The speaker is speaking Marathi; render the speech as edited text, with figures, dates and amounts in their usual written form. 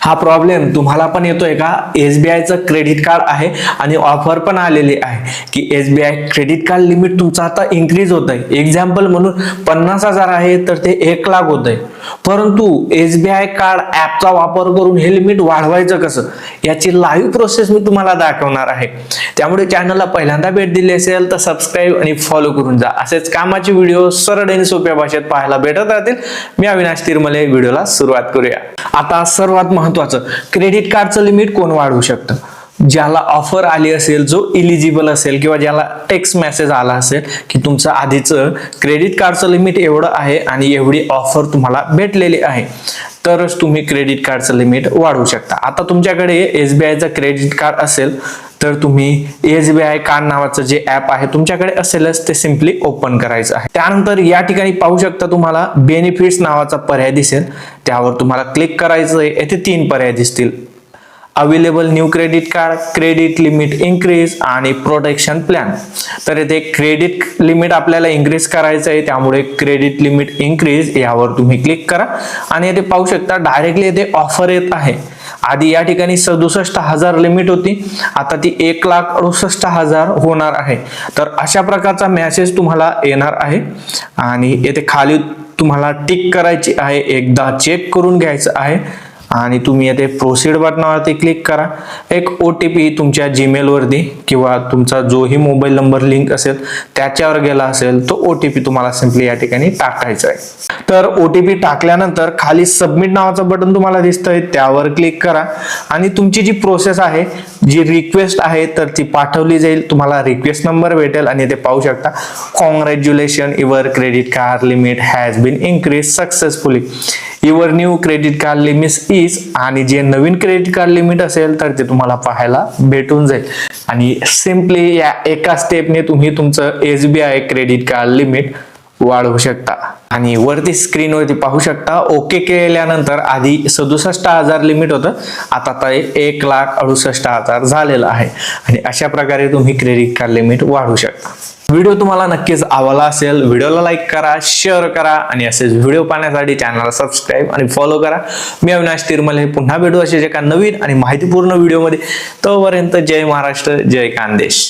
हा प्रॉब्लेम तुम्हाला पण येतोय का? एसबीआयचं क्रेडिट कार्ड आहे आणि ऑफर पण आलेली आहे की एसबीआय क्रेडिट कार्ड लिमिट तुमचं आता इन्क्रीज होत आहे. एक्झाम्पल म्हणून 50,000 आहे तर ते 1,00,000 होत आहे. परंतु एसबीआय कार्ड ऍपचा वापर करून हे लिमिट वाढवायचं कसं याची लाईव्ह प्रोसेस मी तुम्हाला दाखवणार आहे. त्यामुळे चॅनलला पहिल्यांदा भेट दिली असेल तर सबस्क्राईब आणि फॉलो करून जा. असेच कामाचे व्हिडिओ सरळ आणि सोप्या भाषेत पाहायला भेटत राहतील. मी अविनाश तिरमले. व्हिडिओला सुरुवात करूया. आता सर्वात महत्त्वाचं, क्रेडिट कार्डचं लिमिट कोण वाढवू शकतं? ज्याला ऑफर आली असेल, जो इलिजिबल असेल किंवा ज्याला टेक्स्ट मेसेज आला असेल की तुमचं आधीचं क्रेडिट कार्डचं लिमिट एवढं आहे आणि एवढी ऑफर तुम्हाला भेटलेली आहे, तरच तुम्ही क्रेडिट कार्डचं लिमिट वाढवू शकता. आता तुमच्याकडे एसबीआयचं क्रेडिट कार्ड असेल तर तुम्ही एसबीआय कार्ड नावाचं जे ऍप आहे तुमच्याकडे असेलच ते सिम्पली ओपन करायचं आहे. त्यानंतर या ठिकाणी पाहू शकता तुम्हाला बेनिफिट्स नावाचा पर्याय दिसेल. त्यावर तुम्हाला क्लिक करायचं आहे. येथे 3 पर्याय दिसतील: available new credit card, credit limit increase आणि प्रोटेक्शन प्लॅन. तर येथे क्रेडिट लिमिट आपल्याला इन्क्रीज करायचं आहे, त्यामुळे क्रेडिट लिमिट इन्क्रीज यावर तुम्ही क्लिक करा आणि येथे पाहू शकता डायरेक्टली येथे ऑफर येत आहे. आधी या ठिकाणी 67,000 लिमिट होती, आता ती 1,68,000 होणार आहे. तर अशा प्रकारचा मेसेज तुम्हाला येणार आहे आणि येथे खाली तुम्हाला टिक करायची आहे, एकदा चेक करून घ्यायचं आहे आणि तुम्ही येथे प्रोसीड बटनावरती क्लिक करा. एक OTP तुमच्या जीमेल वरती किंवा तुमचा जोही मोबाईल नंबर लिंक असेल त्याच्यावर गेला असेल तो OTP तुम्हाला सिंपली या ठिकाणी टाकायचा आहे. तर OTP टाकल्यानंतर खाली सबमिट नावाचं बटन तुम्हाला दिसतंय, त्यावर क्लिक करा आणि तुमची जी प्रोसेस आहे, जी रिक्वेस्ट आहे तर ती पाठवली जाईल. तुम्हाला रिक्वेस्ट नंबर भेटेल आणि ते पाहू शकता, congratulation, your credit card limit has been increase successfully, your new credit card limit is, आणि जे नवीन क्रेडिट कार्ड लिमिट असेल तर ते तुम्हाला पाहायला भेटून जाईल. आणि सिम्पली या एका स्टेपने तुम्ही तुमचं एसबीआय क्रेडिट कार्ड लिमिट वाढवू शकता. आणि वरती स्क्रीनवरती पाहू शकता, ओके केल्यानंतर आधी 67,000 लिमिट होतं, आता ते 1,68,000 झालेलं आहे. आणि अशा प्रकारे तुम्ही क्रेडिट कार्ड लिमिट वाढवू शकता. व्हिडिओ तुम्हाला नक्कीच आवडला असेल, व्हिडिओला लाईक करा, शेअर करा आणि असेच व्हिडिओ पाहण्यासाठी चॅनलला सबस्क्राईब आणि फॉलो करा. मी अविनाश तिरमले. पुन्हा भेटू असेच एका नवीन आणि माहितीपूर्ण व्हिडिओमध्ये. तोपर्यंत जय महाराष्ट्र, जय खानदेश.